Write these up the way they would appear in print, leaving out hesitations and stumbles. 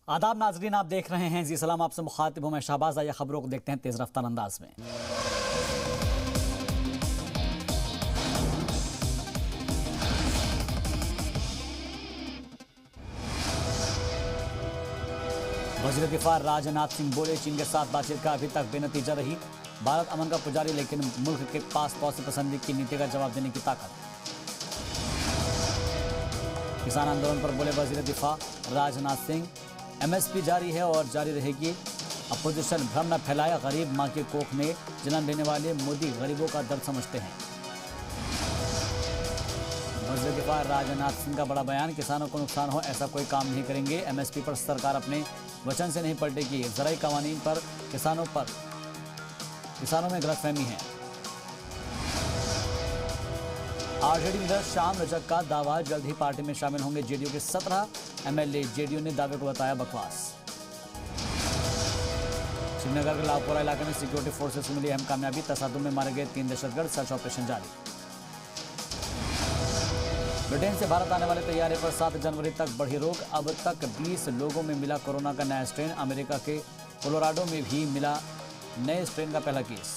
आदाब नाजरीन, आप देख रहे हैं जी सलाम, आपसे मुखातिब हूं मैं शहबाज। आइए खबरों को देखते हैं तेज रफ्तार अंदाज में। वज़ीर दिफा राजनाथ सिंह बोले, चीन के साथ बातचीत का अभी तक बेनतीजा रही। भारत अमन का पुजारी, लेकिन मुल्क के पास पौसे पसंदी की नीति का जवाब देने की ताकत। किसान आंदोलन पर बोले वज़ीर दिफा राजनाथ सिंह, MSP जारी है और जारी रहेगी। अपोजिशन भ्रम न फैलाए, गरीब मां के कोख में जन्म लेने वाले मोदी गरीबों का दर्द समझते हैं। वज़ीर दिफा राजनाथ सिंह का बड़ा बयान, किसानों को नुकसान हो ऐसा कोई काम नहीं करेंगे। MSP पर सरकार अपने वचन से नहीं पलटेगी। ज़राई कवानीन पर किसानों में गलतफहमी है। आरजेडी लीडर श्याम रजक का दावा, जल्द ही पार्टी में शामिल होंगे। जेडीयू के 17 MLA, जेडीयू ने दावे को बताया बकवास। श्रीनगर के लालपोरा इलाके में सिक्योरिटी फोर्सेस को मिली अहम कामयाबी, तसादुम में मारे गए 3 दहशतगर्द, सर्च ऑपरेशन जारी। ब्रिटेन से भारत आने वाले तैयारी पर 7 जनवरी तक बढ़ी रोक। अब तक 20 लोगों में मिला कोरोना का नया स्ट्रेन। अमेरिका के कोलोराडो में भी मिला नए स्ट्रेन का पहला केस।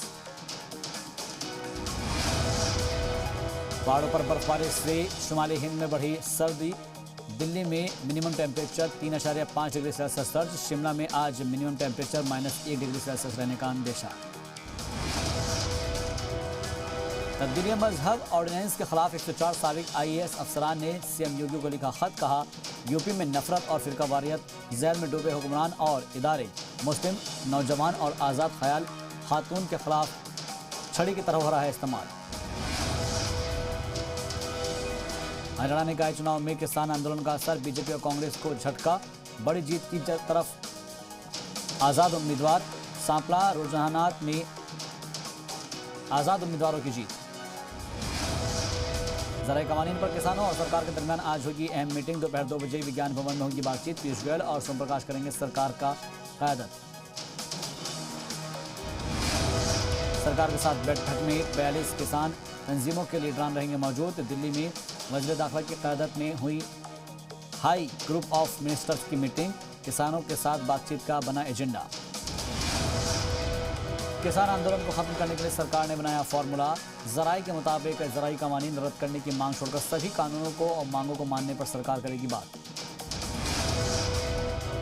पहाड़ों पर बर्फबारी से शुमाली हिंद में बढ़ी सर्दी। दिल्ली में मिनिमम टेम्परेचर 3.5 डिग्री सेल्सियस दर्ज। शिमला में आज मिनिमम टेम्परेचर -1 डिग्री सेल्सियस रहने का अंदेशा। तब्दीली मजहब ऑर्डिनेंस के खिलाफ 104 साबिक IAS अफसरान ने CM योगी को लिखा खत। कहा, यूपी में नफरत और फिरकावारियत जहर में डूबे हुक्मरान और इदारे मुस्लिम नौजवान और आज़ाद ख्याल खातून के खिलाफ छड़ी की तरह हो रहा है इस्तेमाल। हरियाणा निकाय चुनाव में किसान आंदोलन का असर, बीजेपी और कांग्रेस को झटका। बड़ी जीत की तरफ आज़ाद उम्मीदवार। सांपला रुझानात में आज़ाद उम्मीदवारों की जीत। ज़राई कवानीन पर किसानों और सरकार के दरमियान आज होगी अहम मीटिंग। दोपहर 2 बजे विज्ञान भवन में होगी बातचीत। पीयूष गोयल और सोम प्रकाश करेंगे सरकार का क़यादत। सरकार के साथ बैठक में 42 किसान तंजीमों के लीडरान रहेंगे मौजूद। दिल्ली में वज़ीर दाखिला की क़यादत में हुई हाई ग्रुप ऑफ मिनिस्टर्स की मीटिंग। किसानों के साथ बातचीत का बना एजेंडा। किसान आंदोलन को खत्म करने के लिए सरकार ने बनाया फॉर्मूला। ज़राई के मुताबिक ज़राई कवानीन रद्द करने की मांग छोड़कर सभी कानूनों को और मांगों को मानने पर सरकार करेगी बात।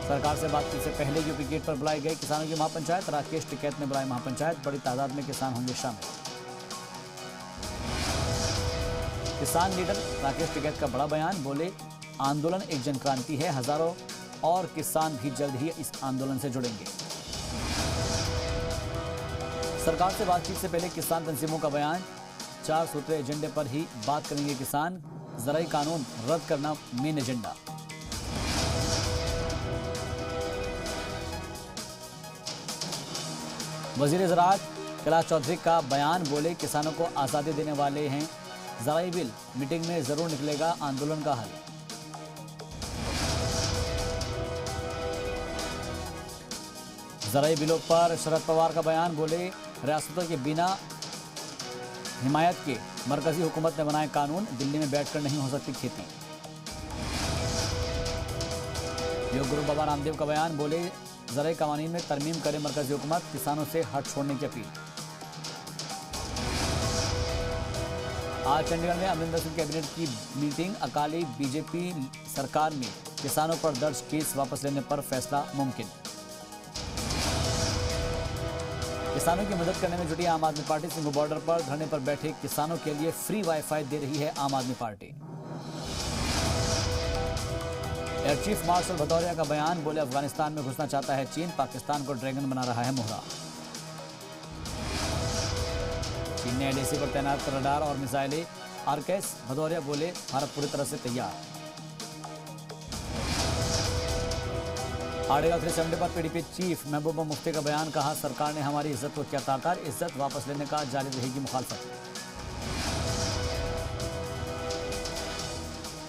सरकार से बातचीत से पहले यूपी गेट पर बुलाई गई किसानों की महापंचायत। राकेश टिकैत ने बुलाई महापंचायत। बड़ी तादाद में किसान होंगे शामिल। किसान लीडर राकेश टिकैत का बड़ा बयान, बोले आंदोलन एक जनक्रांति है। हजारों और किसान भी जल्द ही इस आंदोलन से जुड़ेंगे। सरकार से बातचीत से पहले किसान तंजीमों का बयान, 4 सूत्रीय एजेंडे पर ही बात करेंगे किसान। ज़राई कानून रद्द करना मेन एजेंडा। वजीर ज़राअत कैलाश चौधरी का बयान, बोले किसानों को आज़ादी देने वाले हैं ज़राई बिल। मीटिंग में जरूर निकलेगा आंदोलन का हल। ज़राई बिलों पर शरद पवार का बयान, बोले रियासतों के बिना हिमायत के मरकजी हुकूमत ने बनाए कानून। दिल्ली में बैठकर नहीं हो सकती खेती। योग गुरु बाबा रामदेव का बयान, बोले ज़राई कवानीन में तरमीम करे मरकजी हुकूमत। किसानों से हट छोड़ने की अपील। आज चंडीगढ़ में अमरिंदर सिंह कैबिनेट की मीटिंग। अकाली बीजेपी सरकार में किसानों पर दर्ज केस वापस लेने पर फैसला मुमकिन। किसानों की मदद करने में जुटी आम आदमी पार्टी। सिंघू बॉर्डर पर धरने पर बैठे किसानों के लिए फ्री वाईफाई दे रही है आम आदमी party. Air chief marshal Bhadauria का बयान, बोले अफगानिस्तान में घुसना चाहता है चीन। पाकिस्तान को ड्रैगन बना रहा है मोहरा। चीन ने LAC पर तैनात रडार और मिसाइलें आरकेस। भदौरिया बोले भारत पूरी तरह से तैयार। आर्टिकल 370 पर PDP चीफ महबूबा मुफ्ती का बयान, कहा सरकार ने हमारी इज्जत को किया तार-तार। इज्जत वापस लेने का जारी रहेगी मुखालफत।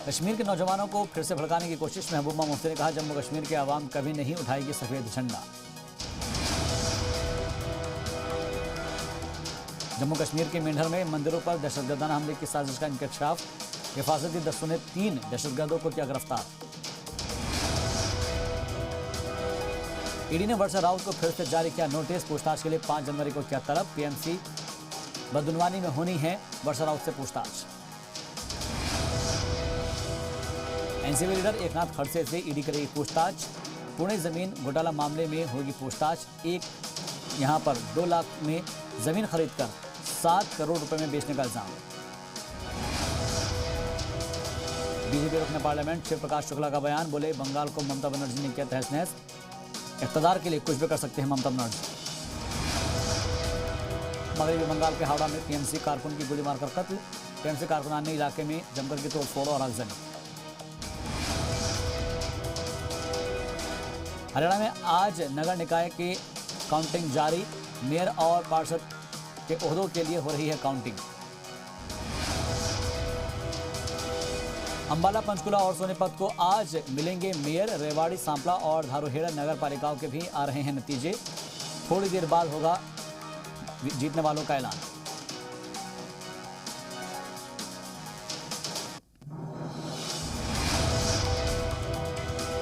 कश्मीर के नौजवानों को फिर से भड़काने की कोशिश। महबूबा मुफ्ती ने कहा जम्मू कश्मीर के आवाम कभी नहीं उठाएगी सफेद झंडा। जम्मू कश्मीर के मेंढर में मंदिरों पर दहशतगर्दाना हमले की साजिश का इंकशाफ। हिफाजती दस्तों ने 3 दहशतगर्दों को किया गिरफ्तार। ईडी ने वर्षा राउत को फिर से जारी किया नोटिस। पूछताछ के लिए 5 जनवरी को किया तलब। पीएमसी बदुनवानी में होनी है वर्षा राउत से पूछताछ। एनसीपी लीडर एकनाथ खड़से से ईडी करेगी पूछताछ। पुणे जमीन घोटाला मामले में होगी पूछताछ। यहां पर 2 लाख में जमीन खरीदकर 7 करोड़ रुपए में बेचने का इल्जाम। बीजेपी रुकने पार्लियामेंट शिव प्रकाश शुक्ला का बयान। बोले बंगाल को ममता बनर्जी ने किया तहस नहस। इक़्तिदार के लिए कुछ भी कर सकते हैं ममता बनर्जी। मगरबी बंगाल के हावड़ा में टीएमसी कारकुन की गोली मारकर कत्ल। टीएमसी कारकुनान ने इलाके में जमकर की तोड़फोड़ और आगजनी। हरियाणा में आज नगर निकाय की काउंटिंग जारी। मेयर और पार्षद के ओहदों के लिए हो रही है काउंटिंग। अंबाला, पंचकुला और सोनीपत को आज मिलेंगे मेयर। रेवाड़ी, सांपला और धारूहेड़ा नगर पालिकाओं के भी आ रहे हैं नतीजे। थोड़ी देर बाद होगा जीतने वालों का ऐलान।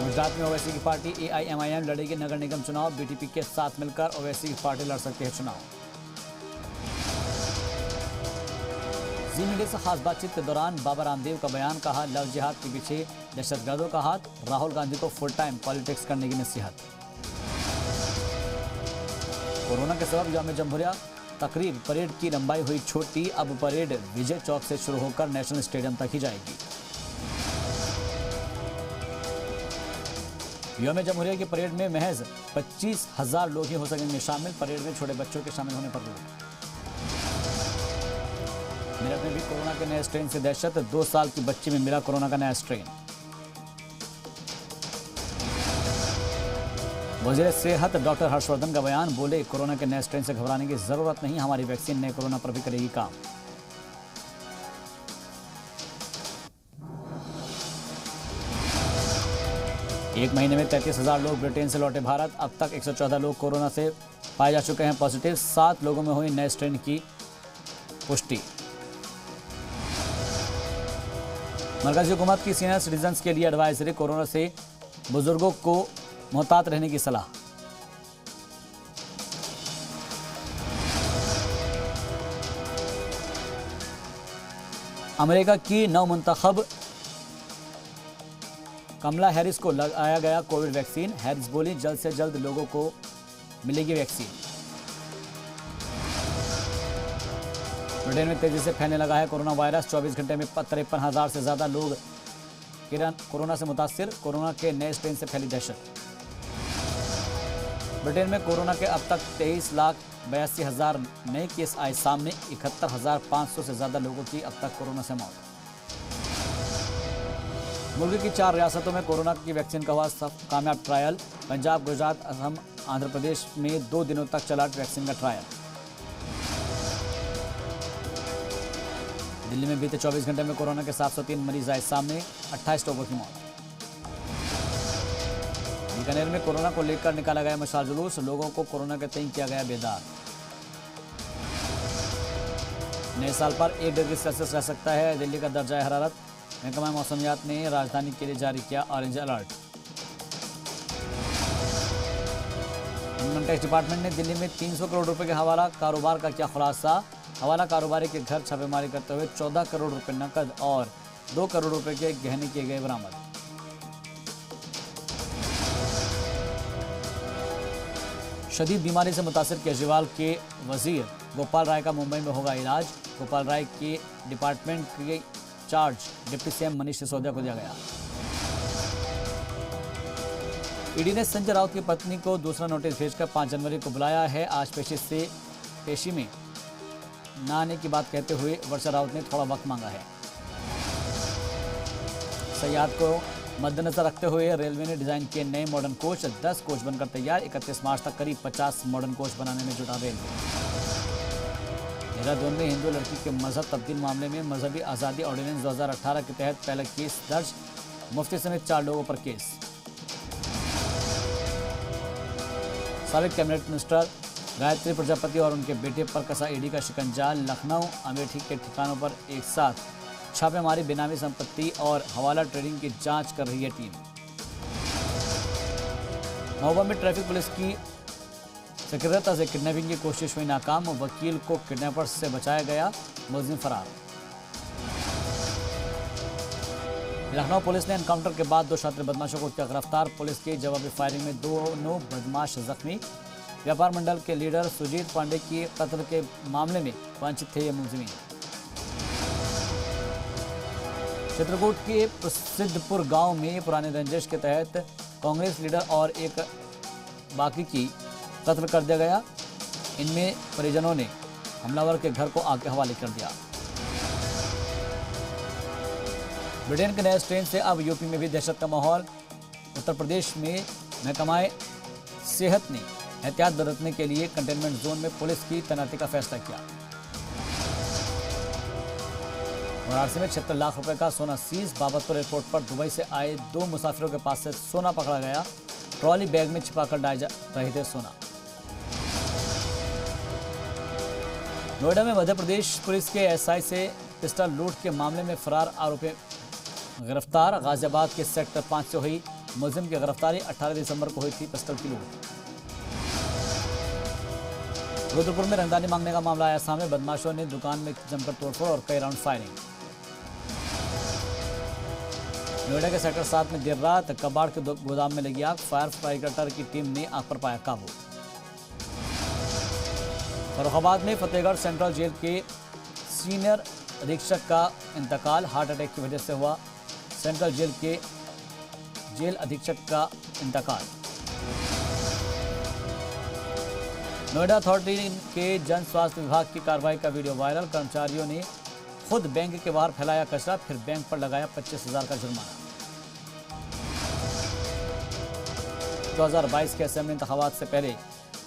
गुजरात में ओवैसी की पार्टी एआईएमआईएम लड़ेगी नगर निगम चुनाव। बीटीपी के साथ मिलकर ओवैसी की पार्टी लड़ सकती है चुनाव। जी मीडिया से खास बातचीत के दौरान बाबा रामदेव का बयान। कहा लव जिहाद के पीछे दहशतगर्दों का हाथ। राहुल गांधी को फुल टाइम पॉलिटिक्स करने की नसीहत। कोरोना के सबब यौम जमहूरिया तकरीब परेड की लंबाई हुई छोटी। अब परेड विजय चौक से शुरू होकर नेशनल स्टेडियम तक ही जाएगी। यौम जमहूरिया की परेड में महज 25,000 लोग ही हो सकेंगे शामिल। परेड में छोटे बच्चों के शामिल होने पर रोक। मेरठ में भी कोरोना के नए स्ट्रेन से दहशत। 2 साल की बच्ची में मिला कोरोना का नया स्ट्रेन। वजीर सेहत डॉक्टर हर्षवर्धन का बयान। बोले कोरोना के नए स्ट्रेन से घबराने की जरूरत नहीं। हमारी वैक्सीन नए कोरोना पर भी करेगी काम। एक महीने में 33,000 लोग ब्रिटेन से लौटे भारत। अब तक 114 लोग कोरोना से पाए जा चुके हैं पॉजिटिव। 7 लोगों में हुई नए स्ट्रेन की पुष्टि। मरकजी हुकूमत की सीनियर सिटीजन्स के लिए एडवाइजरी। कोरोना से बुजुर्गों को मोहतात रहने की सलाह। अमेरिका की नवमुंतखब कमला हैरिस को लगाया गया कोविड वैक्सीन। हैरिस बोली जल्द से जल्द लोगों को मिलेगी वैक्सीन। ब्रिटेन में तेजी से फैलने लगा है कोरोना वायरस। 24 घंटे में 53,000 से ज्यादा लोग कोरोना से मुतासिर। कोरोना के नए स्ट्रेन से फैली दहशत। ब्रिटेन में कोरोना के अब तक 23,82,000 नए केस आए सामने। 71,500 से ज्यादा लोगों की अब तक कोरोना से मौत। मुल्क की 4 रियासतों में कोरोना की वैक्सीन का हुआ कामयाब ट्रायल। पंजाब, गुजरात, असम, आंध्र प्रदेश में 2 दिनों तक चला वैक्सीन का ट्रायल। दिल्ली में बीते 24 घंटे में कोरोना के 703 मरीज आए सामने। 28 लोगों की मौत। बीकानेर में कोरोना को लेकर निकाला गया मशाल जुलूस। लोगों को कोरोना के तय किया गया बेदार। नए साल पर 1 डिग्री सेल्सियस रह सकता है दिल्ली का दर्जा हरारत। महकमा मौसमियात ने राजधानी के लिए जारी किया orange alert. Income tax department ने दिल्ली में 300 करोड़ रुपए के हवाला कारोबार का किया खुलासा। हवाला कारोबारी के घर छापेमारी करते हुए 14 करोड़ रुपए नकद और 2 करोड़ रुपए के गहने किए गए बरामद। शदीद बीमारी से मुतासिर केजरीवाल के वजीर गोपाल राय का मुंबई में होगा इलाज। गोपाल राय के डिपार्टमेंट के charge deputy CM Manish Sisodia को दिया गया। ईडी ने संजय राउत की पत्नी को दूसरा नोटिस भेजकर 5 जनवरी को बुलाया है। आज पेशी में न आने की बात कहते हुए वर्षा राउत ने थोड़ा वक्त मांगा है। सयाहत को मद्देनजर रखते हुए रेलवे ने डिजाइन किए नए मॉडर्न कोच। 10 कोच बनकर तैयार। 31 मार्च तक करीब 50 मॉडर्न कोच बनाने में जुटा रेलवे। देहरादून में हिंदू लड़की के मजहब तब्दील मामले में मजहबी आज़ादी ऑर्डिनेंस 2018 के तहत पहला केस दर्ज। मुफ्ती समेत 4 लोगों पर केस। साबिक कैबिनेट मिनिस्टर गायत्री प्रजापति और उनके बेटे पर कसा ईडी का शिकंजा। लखनऊ, अमेठी के ठिकानों पर एक साथ छापेमारी। बेनामी संपत्ति और हवाला ट्रेडिंग की जांच कर रही है टीम। महोबा में ट्रैफिक पुलिस की सक्रियता से किडनैपिंग की कोशिश हुई नाकाम, वकील को किडनैपर्स से बचाया गया, मुलजिम फरार। लखनऊ पुलिस ने एनकाउंटर के बाद 2 शातिर बदमाशों को किया गिरफ्तार, पुलिस की जवाबी फायरिंग में दोनों बदमाश जख्मी। व्यापार मंडल के लीडर सुजीत पांडे की कत्ल के मामले में वंचित थे ये मुलजिम। चित्रकूट के प्रसिद्धपुर गांव में पुराने रंजिश के तहत कांग्रेस लीडर और एक बाकी की कत्ल कर दिया गया। इनमें परिजनों ने हमलावर के घर को आग के हवाले कर दिया। ब्रिटेन के नए स्ट्रेन से अब यूपी में भी दहशत का माहौल। उत्तर प्रदेश में महकमा सेहत ने एहतियात बरतने के लिए कंटेनमेंट जोन में पुलिस की तैनाती का फैसला किया। वाराणसी में 76 लाख रुपए का सोना सीज, बाबतपुर एयरपोर्ट पर दुबई से आए 2 मुसाफिरों के पास से सोना पकड़ा गया, ट्रॉली बैग में छिपाकर डाले जा रहे थे सोना। नोएडा में मध्य प्रदेश पुलिस के एसआई से पिस्टल लूट के मामले में फरार आरोपी गिरफ्तार। गाजियाबाद के सेक्टर 5 से हुई मुलजिम की गिरफ्तारी, 18 दिसंबर को हुई थी पिस्टल की लूट। रुद्रपुर में रंगदानी मांगने का मामला आया सामने, बदमाशों ने दुकान में जमकर तोड़फोड़ और कई राउंड फायरिंग। नोएडा के सेक्टर 7 में देर रात कबाड़ के गोदाम में लगी आग, फायर फाइटर की टीम ने आग पर पाया काबू। फर्रुखाबाद में फतेहगढ़ सेंट्रल जेल के सीनियर अधीक्षक का इंतकाल, हार्ट अटैक की वजह से हुआ। सेंट्रल जेल के जेल अधीक्षक का इंतकाल। नोएडा अथॉरिटी के जन स्वास्थ्य विभाग की कार्रवाई का वीडियो वायरल, कर्मचारियों ने खुद बैंक के बाहर फैलाया कचरा, फिर बैंक पर लगाया 25,000 का जुर्माना। 2022 के असेंबली इंतखाबात से पहले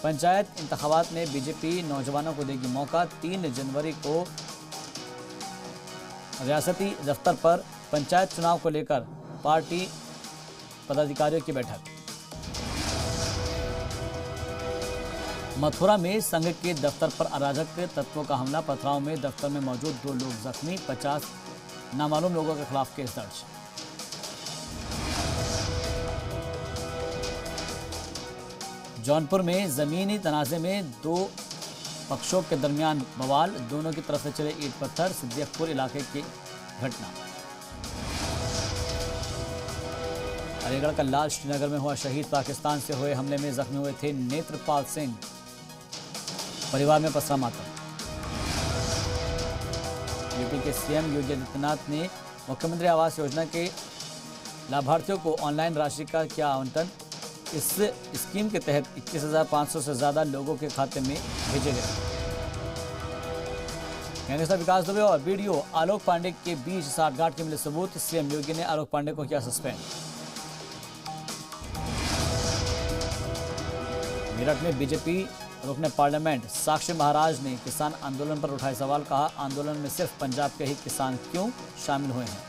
पंचायत इंतखाबात में बीजेपी नौजवानों को देगी मौका। 3 जनवरी को रियासती दफ्तर पर पंचायत चुनाव को लेकर पार्टी पदाधिकारियों की बैठक। मथुरा में संघ के दफ्तर पर अराजक तत्वों का हमला, पथराव में दफ्तर में मौजूद 2 लोग जख्मी, 50 नामालूम लोगों के खिलाफ केस दर्ज। जौनपुर में जमीनी तनाजे में 2 पक्षों के दरमियान बवाल, दोनों की तरफ से चले ईंट पत्थर, सिद्दीकपुर इलाके की घटना। अलीगढ़ का लाल श्रीनगर में हुआ शहीद, पाकिस्तान से हुए हमले में जख्मी हुए थे नेत्रपाल सिंह, परिवार में पसरा मातम। यूपी के सीएम योगी आदित्यनाथ ने मुख्यमंत्री आवास योजना के लाभार्थियों को ऑनलाइन राशि का किया आवंटन। इस स्कीम के तहत 21,500 से ज्यादा लोगों के खाते में भेजे गए। गैंगस्टर विकास दुबे और बीडीओ आलोक पांडे के बीच साठगांठ के मिले सबूत, सीएम योगी ने आलोक पांडे को किया सस्पेंड। मेरठ में बीजेपी रुकने पार्लियामेंट, साक्षी महाराज ने किसान आंदोलन पर उठाए सवाल, कहा आंदोलन में सिर्फ पंजाब के ही किसान क्यों शामिल हुए हैं।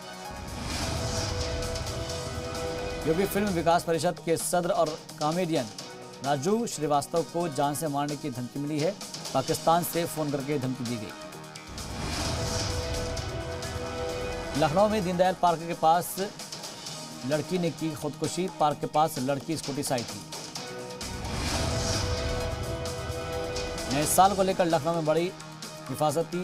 यूपी फिल्म विकास परिषद के सदर और कॉमेडियन राजू श्रीवास्तव को जान से मारने की धमकी मिली है, पाकिस्तान से फोन करके धमकी दी गई। लखनऊ में दीनदयाल पार्क के पास लड़की ने की खुदकुशी, पार्क के पास लड़की स्कूटी से आई थी। नए साल को लेकर लखनऊ में बड़ी हिफाजती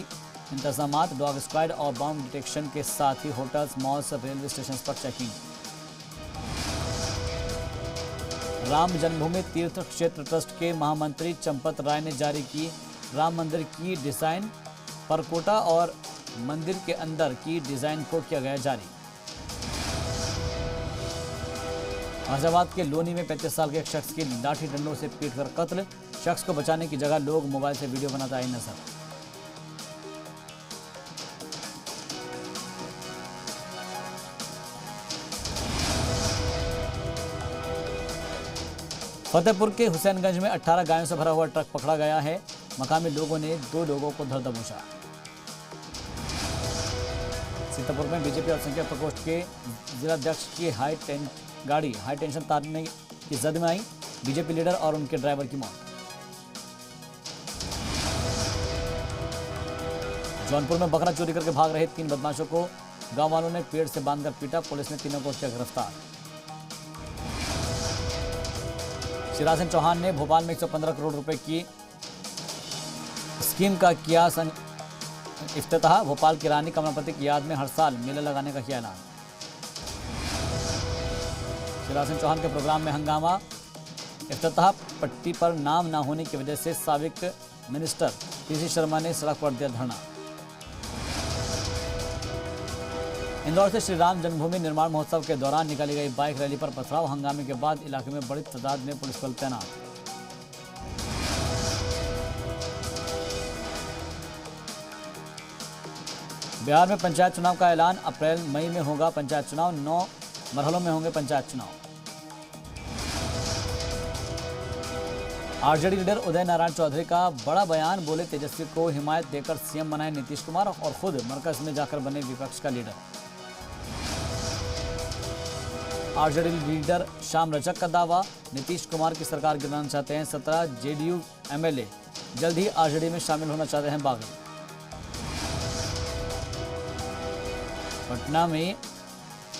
इंतजामात, डॉग स्क्वाड और बम डिटेक्शन के साथ ही होटल्स, मॉल्स, रेलवे स्टेशन पर चेकिंग। राम जन्मभूमि तीर्थ क्षेत्र ट्रस्ट के महामंत्री चंपत राय ने जारी की राम मंदिर की डिजाइन, परकोटा और मंदिर के अंदर की डिजाइन को किया गया जारी। गाजियाबाद के लोनी में 35 साल के एक शख्स की लाठी डंडों से पीटकर कत्ल, शख्स को बचाने की जगह लोग मोबाइल से वीडियो बनाते आए नजर। फतेहपुर के हुसैनगंज में 18 गायों से भरा हुआ ट्रक पकड़ा गया है, मकामी लोगों ने 2 लोगों को धर दबोचा। सीतापुर में बीजेपी अल्पसंख्यक प्रकोष्ठ के जिलाध्यक्ष की गाड़ी हाई टेंशन तारने की जद में आई, बीजेपी लीडर और उनके ड्राइवर की मौत। जौनपुर में बकरा चोरी करके भाग रहे 3 बदमाशों को गांव वालों ने पेड़ से बांधकर पीटा, पुलिस ने तीनों को किया गिरफ्तार। शिवराज सिंह चौहान ने भोपाल में 115 करोड़ रुपए की स्कीम का किया इफ्तिताह। भोपाल की रानी कमलापति की याद में हर साल मेला लगाने का किया ऐलान। शिवराज सिंह चौहान के प्रोग्राम में हंगामा। इफ्तिताह पट्टी पर नाम न होने की वजह से साबिक मिनिस्टर पीसी शर्मा ने सड़क पर दिया धरना। इंदौर से श्री राम जन्मभूमि निर्माण महोत्सव के दौरान निकाली गई बाइक रैली पर पथराव। हंगामे के बाद इलाके में बड़ी तादाद में पुलिस बल तैनात। बिहार में पंचायत चुनाव का ऐलान। अप्रैल मई में होगा पंचायत चुनाव। 9 मरहलों में होंगे पंचायत चुनाव। आरजेडी लीडर उदय नारायण चौधरी का बड़ा बयान। बोले तेजस्वी को हिमायत देकर सीएम बनाए नीतीश कुमार और खुद मरकज में जाकर बने विपक्ष का leader. RJD leader Shyam Rajak का दावा। नीतीश कुमार की सरकार गिराना चाहते हैं 17 जेडीयू एमएलए। जल्द ही आरजेडी में शामिल होना चाहते हैं बागी। पटना में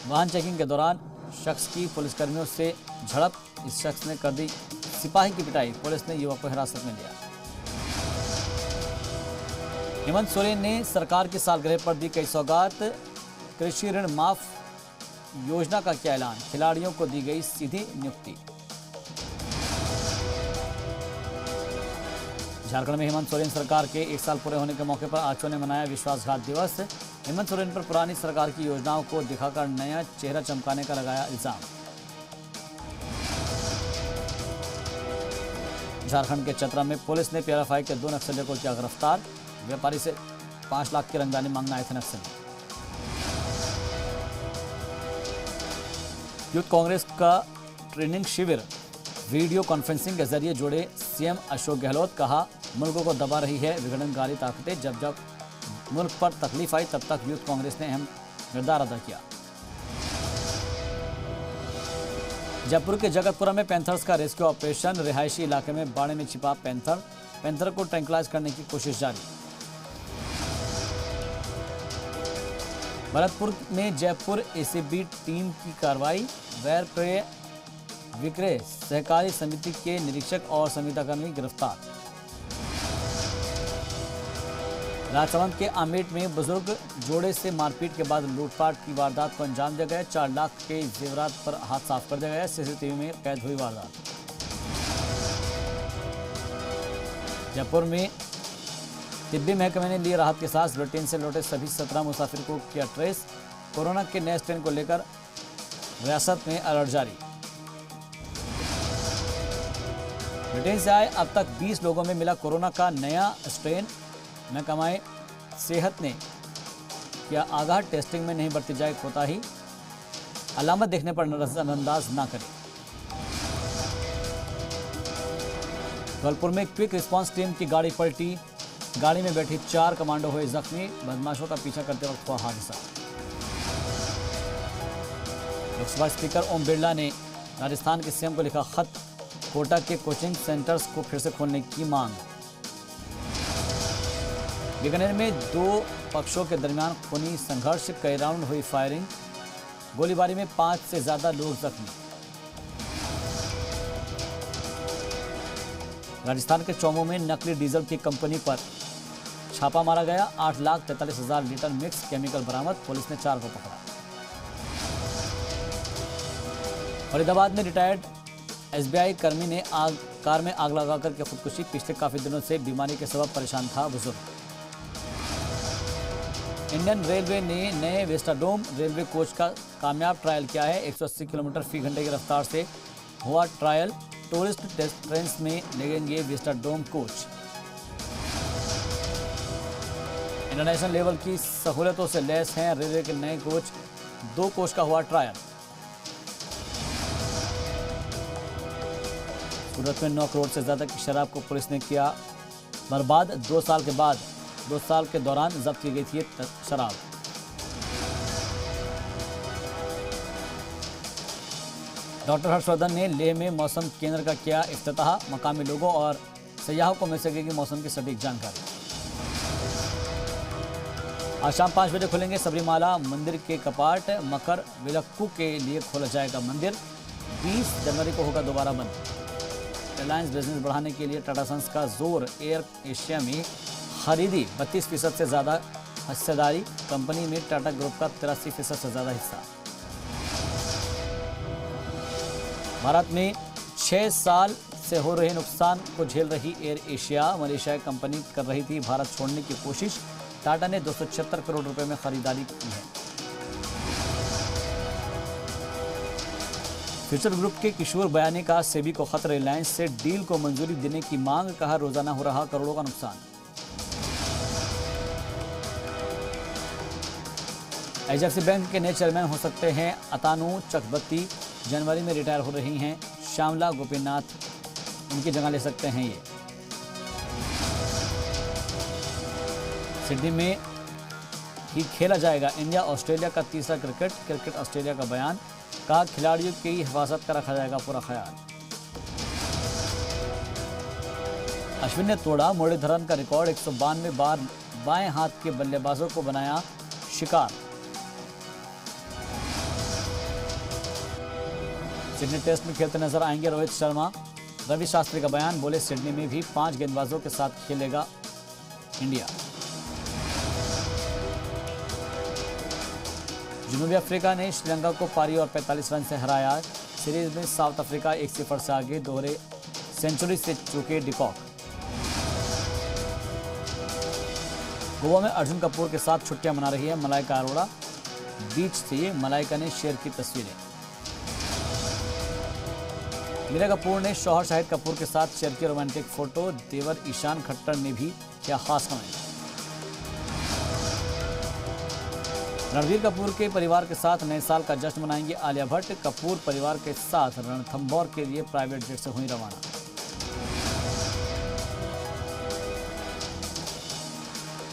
वाहन चेकिंग के दौरान शख्स की पुलिसकर्मियों से झड़प। इस शख्स ने कर दी सिपाही की पिटाई। पुलिस ने युवक को हिरासत में लिया। हेमंत सोरेन ने सरकार की सालगिरह पर दी कई सौगात। कृषि ऋण माफ योजना का किया ऐलान। खिलाड़ियों को दी गई सीधी नियुक्ति। झारखंड में हेमंत सोरेन सरकार के 1 साल पूरे होने के मौके पर आजसू ने मनाया विश्वासघात दिवस। हेमंत सोरेन पर पुरानी सरकार की योजनाओं को दिखाकर नया चेहरा चमकाने का लगाया इल्जाम। झारखंड के चतरा में पुलिस ने पीआरएफआई के 2 नक्सलियों को किया गिरफ्तार। व्यापारी से 5 लाख की रंगदारी मांगने आए थे नक्सली। यूथ कांग्रेस का ट्रेनिंग शिविर वीडियो कॉन्फ्रेंसिंग के जरिए जोड़े सीएम अशोक गहलोत। कहा, मुल्क को दबा रही है विघटनकारी ताकतें। जब जब मुल्क पर तकलीफ आई तब तक यूथ कांग्रेस ने अहम किरदार अदा किया। जयपुर के जगतपुरा में पैंथर्स का रेस्क्यू ऑपरेशन। रिहायशी इलाके में बाड़े में छिपा पैंथर को ट्रैंकुलाइज करने की कोशिश जारी। भरतपुर में जयपुर एसीबी टीम की कार्रवाई। वैर विक्रय सहकारी समिति के निरीक्षक और संविदाकर्मी गिरफ्तार। राजसमंद के आमेट में बुजुर्ग जोड़े से मारपीट के बाद लूटपाट की वारदात को अंजाम दिया गया। 4 लाख के जेवरात पर हाथ साफ कर दिया गया। सीसीटीवी में कैद हुई वारदात। जयपुर में तिब्बी महकमे ने ली राहत की सांस। ब्रिटेन से लौटे सभी 17 मुसाफिर को किया ट्रेस। कोरोना के नए स्ट्रेन को लेकर रियासत में अलर्ट जारी। ब्रिटेन से आए अब तक 20 लोगों में मिला कोरोना का नया स्ट्रेन। महकमा सेहत ने किया आगाह, टेस्टिंग में नहीं बरती जाए कोताही। अलामत देखने पर नजरअंदाज न करें। धौलपुर में क्विक रिस्पांस टीम की गाड़ी पलटी। गाड़ी में बैठी 4 कमांडो हुए जख्मी। बदमाशों का पीछा करते वक्त हुआ हादसा। लोकसभा स्पीकर ओम बिरला ने राजस्थान के सीएम को लिखा खत। कोटा के कोचिंग सेंटर्स को फिर से खोलने की मांग। बीकानेर में 2 पक्षों के दरमियान खूनी संघर्ष। कई राउंड हुई फायरिंग। गोलीबारी में 5 से ज्यादा लोग जख्मी। राजस्थान के चौमू में नकली डीजल की कंपनी पर छापा मारा गया। 8,43,000 लीटर मिक्स केमिकल बरामद। पुलिस ने 4 को पकड़ा। फरीदाबाद में रिटायर्ड एसबीआई कर्मी ने कार में आग लगाकर की खुदकुशी। पिछले काफी दिनों से बीमारी के सबब परेशान था बुजुर्ग। इंडियन रेलवे ने नए विस्टाडोम रेलवे कोच का कामयाब ट्रायल किया है। 180 किलोमीटर फी घंटे की रफ्तार से हुआ ट्रायल। टूरिस्ट टेस्ट ट्रेन में लगेंगे विस्टाडोम कोच। इंटरनेशनल लेवल की सहूलतों से लैस हैं रेलवे के नए कोच। 2 कोच का हुआ ट्रायल। सूरत में 9 करोड़ से ज्यादा की शराब को पुलिस ने किया बर्बाद। 2 साल के दौरान जब्त की गई थी शराब। डॉक्टर हर्षवर्धन ने लेह में मौसम केंद्र का किया इफ्तिताह। मकामी लोगों और सयाहों को मिल सकेगी मौसम की सटीक जानकारी। आज शाम 5 बजे खुलेंगे सबरीमाला मंदिर के कपाट। मकर विलक्कू के लिए खोला जाएगा मंदिर। 20 जनवरी को होगा दोबारा बंद। एयरलाइंस बिजनेस बढ़ाने के लिए टाटा सन्स का जोर। एयर एशिया में खरीदी 32% से ज़्यादा हिस्सेदारी। कंपनी में टाटा ग्रुप का 83% से ज़्यादा हिस्सा। भारत में 6 साल से हो रहे नुकसान को झेल रही एयर एशिया। मलेशियाई कंपनी कर रही थी भारत छोड़ने की कोशिश। टाटा ने 276 करोड़ रुपए में खरीदारी की है। फ्यूचर ग्रुप के किशोर बयानी का सेबी को खत। रिलायंस से डील को मंजूरी देने की मांग। कहा रोजाना हो रहा करोड़ों का नुकसान। एचडीएफसी बैंक के नए चेयरमैन हो सकते हैं अतानु चक्रवर्ती। जनवरी में रिटायर हो रही हैं श्यामला गोपीनाथ, उनकी जगह ले सकते हैं ये। सिडनी में ही खेला जाएगा इंडिया ऑस्ट्रेलिया का तीसरा क्रिकेट ऑस्ट्रेलिया का बयान। कहा खिलाड़ियों की हिफाजत का रखा जाएगा पूरा ख्याल। अश्विन ने तोड़ा मुरलीधरन का रिकॉर्ड। 192 बार बाएं हाथ के बल्लेबाजों को बनाया शिकार। सिडनी टेस्ट में खेलते नजर आएंगे रोहित शर्मा। रवि शास्त्री का बयान। बोले सिडनी में भी 5 गेंदबाजों के साथ खेलेगा इंडिया। जनूबी अफ्रीका ने श्रीलंका को पारी और 45 रन से हराया। सीरीज में साउथ अफ्रीका 1-0 से आगे। दोहरे सेंचुरी से चूके डिकॉक। गोवा में अर्जुन कपूर के साथ छुट्टियां मना रही है मलाइका अरोड़ा। बीच से मलाइका ने शेयर की तस्वीरें। मीरा कपूर ने शौहर शाहिद कपूर के साथ शेयर की रोमांटिक फोटो। देवर ईशान खट्टर ने भी किया खास कमेंट। रणबीर कपूर के परिवार के साथ नए साल का जश्न मनाएंगे आलिया भट्ट। कपूर परिवार के साथ रणथंभौर के लिए प्राइवेट जेट से हुई रवाना।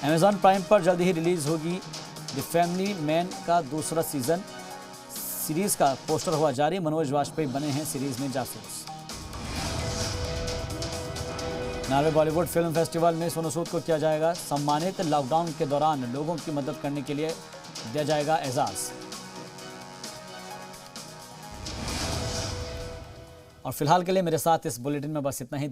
अमेजॉन प्राइम पर जल्द ही रिलीज होगी द फैमिली मैन का दूसरा सीजन। सीरीज का पोस्टर हुआ जारी। मनोज वाजपेयी बने हैं सीरीज में जासूस। नॉर्वे बॉलीवुड फिल्म फेस्टिवल में सोनू सूद को किया जाएगा सम्मानित। लॉकडाउन के दौरान लोगों की मदद करने के लिए दिया जाएगा एजाज। और फिलहाल के लिए मेरे साथ इस बुलेटिन में बस इतना ही।